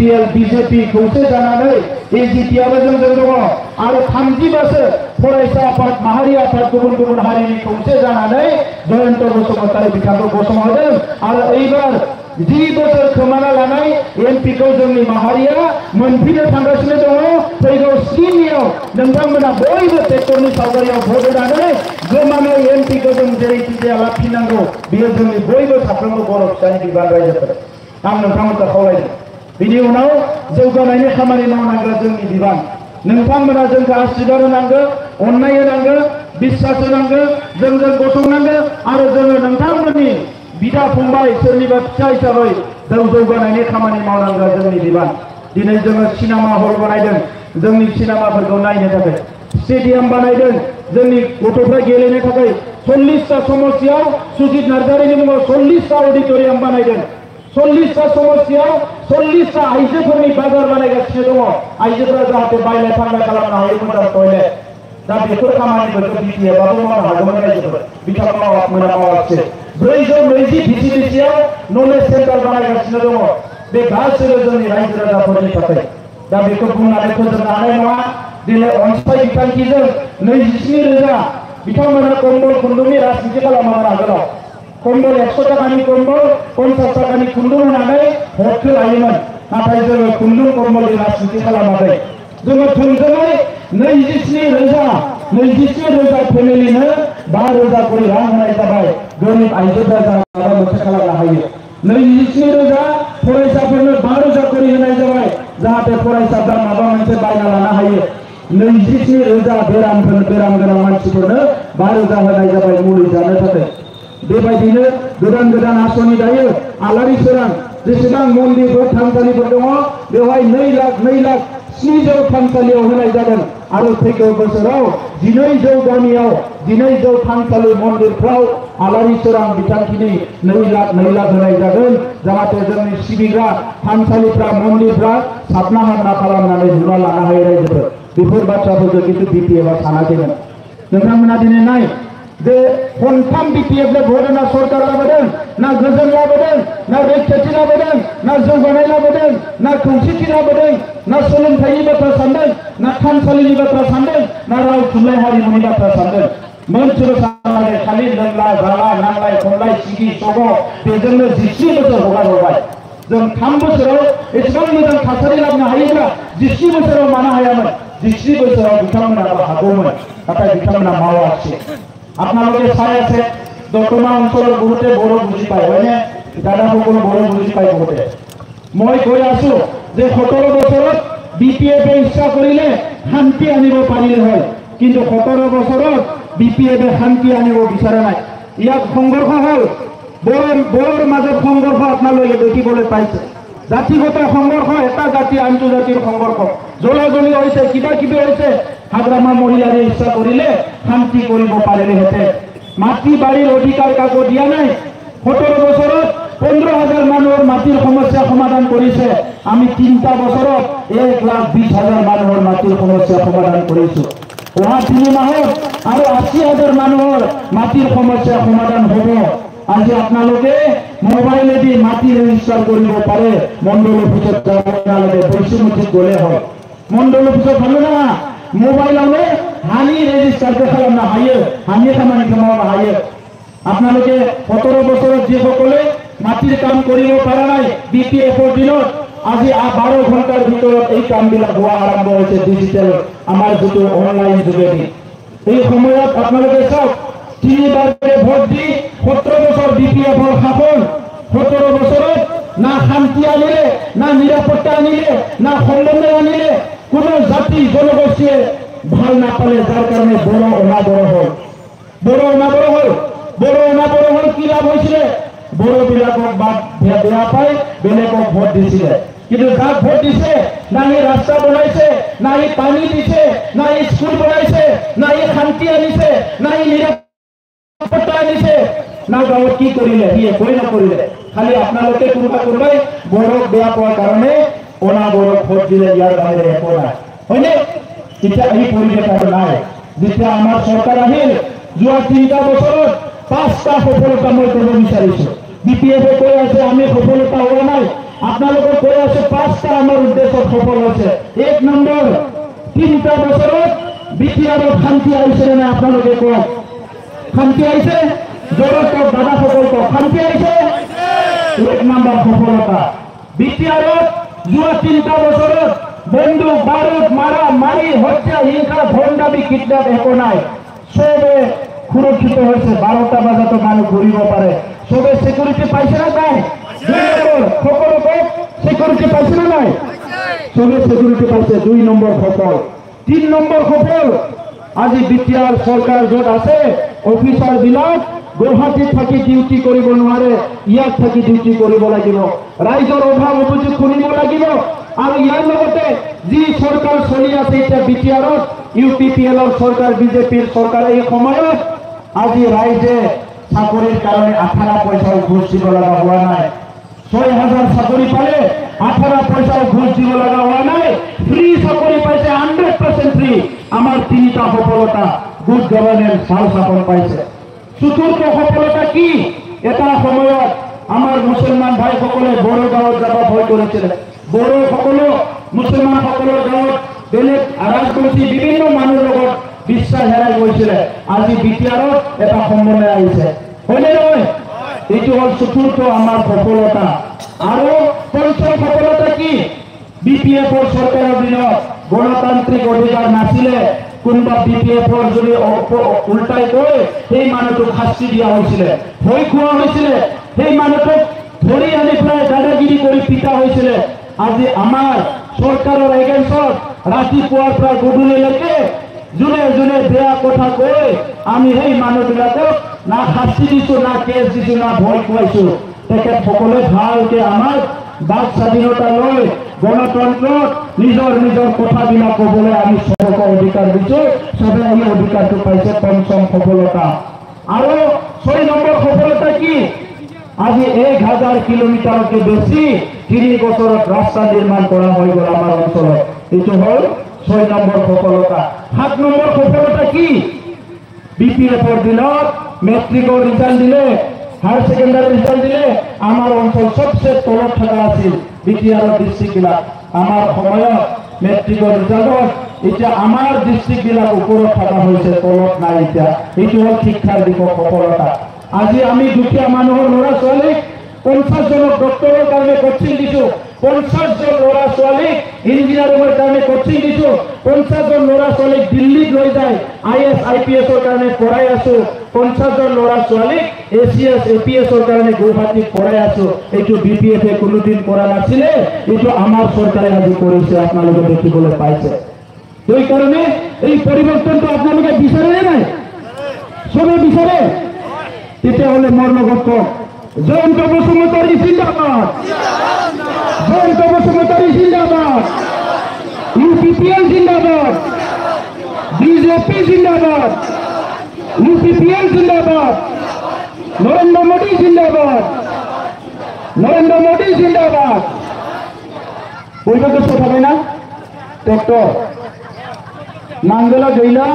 BPL BJP खौसे जानानै AGP जों दङ आरो 30 बोसोर फरायसा आफाद माहारि आफाद गुबुन गुबुन हारिनि खौसे जानानै जयन्त बसुमतारी बिथांखौ गसंहोदों आरो एबार 10 बोसोर खोमाना लानाय MP खौ जोंनि माहारिया मोनफिननो थांगासिनो दङ फैगौ 3 याव नोंथांमोना बयबो ट्रेक्टरनि सावगारियाव भट होनानै गोमानाय MP खौ जों जेरैखि जाया लाफिननांगौ बेयो जोंनि बयबो साफ्रोमबो बर' फिसानि बिबान रायजोफोर आं नोंथांमोनखौ खावलायदों बिनि उनाव जौगानायनि खामानि मावनांगौ जोंनि बिबान नोंथांमोना जोंखौ आशीर्बाद होनांगौ अननाय होनांगौ बिश्वास होनांगौ जोंजों गसंनांगौ आरो जोङो नोंथांमोननि बिदा फंबाय सोरनिबा फिसा हिसाबै जों जौगानायनि खामानि मावनांगौ जोंनि बिबान दिनै जोङो सिनेमा हल बानायदों जोंनि सिनेमाफोरखौ नायनो थाखाय स्टेडियाम बानायदों जोंनि गथ'फ्रा गेलेनो थाखाय 40टा समस्यायाव सुजित नार्जारिनि मुङाव 40टा अडिटोरियाम बानायदों 40टा समस्यायाव 40टा आइजोफोरनि बाजार बानायगासिनो दङ आइजोफोरा जाहाथे बायलाय फानलाय खालामनो हायो मोजां टयलेट दा बेफोर खामानिफोरखौ BPF-आबो मावनो हागौमोन रायजोफोर बिथांमोना मावाखिसै 420 VCDC-आव नलेज सेन्टार बानायगासिनो दङ बे गासैबो जोंनि रायजो राजाफोरनि थाखाय दा बेखौ बुंनानै फोजोबनो हानाय नङा दिनै अनसाय बिथांखिजों 27,000 बिथांमोना कम्बल खुन्दुंनि राजनिति खालामोमोन आगोलाव कम्बल 100 टाकानि कम्बल 50 टाकानि खुन्दुं होनानै भटखौ लायोमोन नाथाय जोङो खुन्दुं कम्बलनि राजनिति खालामाखै जोङो थोंजोङै 27,000 फेमिलिनो 5,000 करि रां होनाय जाबाय गोरिब आइजोफोरा माबा मोनसे खालामनो हायो 27,000 फरायसाफोरनो 5,000 करि होनाय जाबाय जाहाथे फरायसाफ्रा माबा मोनसे बायना लानो हायो 27,000 बेराम गोनां मानसिफोरनो 5,000 होनाय जाबाय मुलि जानो थाखाय बेबायदिनो गोदान गोदान आसनि दायो आलारि सोरां जेसेबां मन्दिरफोर थानसालिफोर दङ बेवहाय 2 लाख 700 थानसालियाव होनाय जादों आरो फैगौ बोसोराव 1200 गामियाव 1200 थानसालि मन्दिरफ्राव आलारि सोरां बिथांखिनि 2 लाख होनाय जागोन जाहाथे जोंनि सिबिग्रा थानसालिफ्रा मन्दिरफ्रा साबना हामना खालामनानै लुना लानो हायो रायजोफोर बेफोर बाथ्राफोरखौ खिन्थु BPF-आ सानाखैमोन नोंथांमोना दिनै नाय जे खनथाम BPF-नो भट होना सरकार लाबोदों ना गोजोन लाबोदों ना रैखाथि लाबोदों ना जौगानाय लाबोदों ना खौसेथि लाबोदों ना सोलोंथाइनि बाथ्रा सानदों ना थानसालिनि बाथ्रा सानदों ना राव थुनलाइ हारिमुनि बाथ्रा सानदों मोनसेबो सानाखै खालि लोंला जाला नांलाय खमलाय सिगि सग बेजोंनो 20 बोसोर हगारहरबाय जों 3 बोसोराव एसेबां मोजां थासारि लाबोनो हायोब्ला 20 बोसोराव मानो हायामोन 20 बोसोराव बिथांमोनाबो हागौमोन नाथाय बिथांमोना मावाखिसै আপনালোকে চাই আছে দতমা অঞ্চলৰ বহুতে বড়ো বুজি পায় হয়নে দাদাসকল বড়ো বুজি পায় বহুতে মই কৈ আছো যে 17 বছৰত BPF-এ ইচ্ছা কৰিলে শান্তি আনিব পাৰিলে হয় কিন্তু 17 বছৰত BPF-এ শান্তি আনিব বিচৰা নাই ইয়াত সংঘৰ্ষ হল বড়োৰ মাজত সংঘৰ্ষ আপোনালোকে দেখিবলৈ পাইছে জাতিগত সংঘৰ্ষ এটা জাতি আনটো জাতিৰ সংঘৰ্ষ জ্বলাজ্বলি হৈছে কিবা কিবি হৈছে হাগ্ৰামা মহিলাৰে ইচ্ছা কৰিলে শান্তি কৰিব পাৰিলেহেঁতেন মাটি বাৰীৰ অধিকাৰ কাকো দিয়া নাই 17 বছৰত 15,000 মানুহৰ মাটিৰ সমস্যা সমাধান কৰিছে আমি 3টা বছৰত 1,20,000 মানুহৰ মাটিৰ সমস্যা সমাধান কৰিছো অহা 3 মাহত আৰু 80,000 মানুহৰ মাটিৰ সমস্যা সমাধান হ'ব আজি আপোনালোকে মোবাইলেদি মাটি ৰেজিষ্টাৰ কৰিব পাৰে মণ্ডল অফিচত যাব নালাগে বৈষ্ণৱমুখীত গ'লে হয় মণ্ডল অফিচত ভালো না মোবাইলাवनो हानि रेजिस्टारखौ खालामनो हायो हानि खामानिखौ मावनो हायो আপোনালোকে 17 বছৰত যিসকলে মাটিৰ কাম কৰিব পৰা নাই BPF-ৰ দিনত আজি 12 ঘণ্টাৰ ভিতৰত এই কামবিলাক হোৱা আৰম্ভ হৈছে ডিজিটেল আমাৰ যিটো অনলাইন যোগেদি এই সময়ত আপোনালোকে চাওক 3বাৰ ভোট দি 17 বছৰ BPF-ৰ শাসন 17 বছৰত না শান্তি আনিলে না নিৰাপত্তা আনিলে না সমন্বয় আনিলে কোনো জাতি জনগোষ্ঠীয়ে ভাল নাপালে যাৰ কাৰণে বড়ো অনাবড়ো হল কি লাভ হৈছিলে বড়ো বিলাকক বাদ বেয়া পাই বেলেগক ভোট দিছিলে কিন্তু যাক ভোট দিছে না ই ৰাস্তা বনাইছে না ই পানী দিছে না ই স্কুল বনাইছে না ই শান্তি আনিছে না ই নিৰাপত্তা আনিছে না গাঁৱত কি কৰিলে ই একোৱে নকৰিলে খালি আপোনালোকে কোনোবাই বড়োক বেয়া পোৱাৰ কাৰণে অনাবড়োক ভোট দিলে ইয়াৰ বাহিৰে একো নাই হয়নে এতিয়া এই পৰিৱেশ আৰু নাই যেতিয়া আমাৰ চৰকাৰ আহিল যোৱা 3টা বছৰত 5টা সফলতা মই কৰিব বিচাৰিছো BPF-এ কৈ আছে আমি সফলতা হোৱা নাই আপোনালোকৰ প্ৰয়াসে 5টা আমাৰ উদ্দেশ্য সফল হৈছে। 1 নম্বৰ 3টা বছৰত বিটিআৰত শান্তি আহিছে নে আপোনালোকে কওক? শান্তি আহিছে? জোৰত কওক দাদাসকল কওক, শান্তি আহিছে? 1 নম্বৰ সফলতা। বিটিআৰত যোৱা 3টা বছৰত বন্দুক বাৰুদ মাৰা মাৰি হত্যা হিংসা ভণ্ডামি কিডনেপ একো নাই। চবে সুৰক্ষিত হৈছে। 12টা বজাতো মানুহ ঘূৰিব পাৰে। চবে সিকিউৰিটি পাইছে না নাই? সকলো কওক, সিকিউৰিটি পাইছে না নাই? চবে সিকিউৰিটি পাইছে। 2 নম্বৰ সফল। 3 নম্বৰ সফল, আজি বিটিআৰ চৰকাৰ য'ত আছে অফিচাৰ বিলাক গুৱাহাটীত থাকি ডিউটি কৰিব নোৱাৰে, ইয়াত থাকি ডিউটি কৰিব লাগিব। ৰাইজৰ অভাৱ অভিযোগ শুনিব লাগিব। আৰু ইয়াৰ লগতে যি চৰকাৰ চলি আছে এতিয়া বিটিআৰত, UPPLৰ চৰকাৰ, বিজেপিৰ চৰকাৰ, এই সময়ত আজি ৰাইজে চাকৰিৰ কাৰণে 18 পইচাও ঘুষ দিব লগা হোৱা নাই। 6,000 চাকৰি পালে 18 পইচাও ঘুষ দিব লগা হোৱা নাই। ফ্ৰী চাকৰি পাইছে, 100% ফ্ৰী। আমাৰ 3টা সফলতা। গুড গভৰ্নেন্স, ভাল শাসন পাইছে। চতুৰ্থ সফলতা কি? এটা সময়ত আমাৰ মুছলমান ভাইসকলে বড়ো গাঁৱত যাব ভয় কৰিছিলে। বড়োসকলো মুছলমানসকলৰ গাঁৱত বেলেগ ৰাজবংশী বিভিন্ন মানুহৰ লগত বিশ্বাস হেৰাই গৈছিলে। আজি বিটিআৰত এটা সমন্বয় আহিছে, হয়নে নহয়? এইটো হ'ল চতুৰ্থ আমাৰ সফলতা। আৰু পঞ্চম সফলতা কি? BPFৰ চৰকাৰৰ দিনত গণতান্ত্ৰিক অধিকাৰ নাছিলে। কোনোবা BPFৰ যদি উল্টাই কৈ সেই মানুহটোক শাস্তি দিয়া হৈছিলে, ভয় খোৱা হৈছিলে। সেই মানুহটোক ধৰি আনি পেলাই দাদাগিৰি কৰি পিটা হৈছিলে। আজি আমাৰ চৰকাৰৰ এগেইনষ্টত ৰাতিপুৱাৰ পৰা গধূলিলৈকে যোনে যোনে বেয়া কথা কৈ আমি সেই মানুহবিলাকক না শাস্তি দিছো, না কেছ দিছো, না ভয় খুৱাইছো। তেখেতসকলে ভালকে আমাৰ বাক স্বাধীনতা লৈ গণতন্ত্ৰত নিজৰ নিজৰ কথাবিলাক ক'বলৈ আমি চবকে অধিকাৰ দিছো। চবে এই অধিকাৰটো পাইছে। পঞ্চম সফলতা। আৰু 6 নম্বৰ সফলতা কি? আজি 1000 কিলোমিটাৰতকৈ বেছি 3 বছৰত ৰাস্তা নিৰ্মাণ কৰা হৈ গ'ল আমাৰ অঞ্চলত। এইটো হ'ল 6 নম্বৰ সফলতা। 7 নম্বৰ সফলতা কি? BPFৰ দিনত মেট্ৰিকৰ ৰিজাল্ট দিলে, হায়াৰ ছেকেণ্ডাৰী ৰিজাল্ট দিলে, আমাৰ অঞ্চল সবচে তলত থকা আছিল বিটিআৰৰ ডিষ্ট্ৰিক্টবিলাক। আমাৰ সময়ত মেট্ৰিকৰ ৰিজাল্টত এতিয়া আমাৰ ডিষ্ট্ৰিক্টবিলাক ওপৰত থকা হৈছে, তলত নাই এতিয়া। এইটো হ'ল শিক্ষাৰ দিশৰ সফলতা। আজি আমি দুখীয়া মানুহৰ ল'ৰা ছোৱালীক 50 জনক ডক্টৰৰ কাৰণে কোচিং দিছো, 50 জন ল'ৰা ছোৱালীক ইঞ্জিনিয়াৰিঙৰ কাৰণে কোচিং দিছো, 50 জন ল'ৰা ছোৱালীক দিল্লীত লৈ যায় IAS IPSৰ কাৰণে পঢ়াই আছো, 50 জন ল'ৰা ছোৱালীক ACS APSৰ কাৰণে গুৱাহাটীত পঢ়াই আছো। এইটো BPFে কোনোদিন কৰা নাছিলে। এইটো আমাৰ চৰকাৰে আজি কৰিছে, আপোনালোকে দেখিবলৈ পাইছে। সেইকাৰণে এই পৰিৱৰ্তনটো আপোনালোকে বিচাৰে নে নাই? চবে বিচাৰে? তেতিয়াহ'লে মোৰ লগত কওক, জয়ন্ত বসুমতাৰী জিন্দাবাদ, জয়ন্ত বসুমতাৰী জিন্দাবাদ, UPPL জিন্দাবাদ, BJP জিন্দাবাদ, UPPL জিন্দাবাদ, নরেন্দ্র মোদী জিন্দাবাদ, নরেন্দ্র মোদী জিন্দাবাদ। বৈঠকের কথা হয় না? ট্রেক্টর নাঙ্গলা গইলা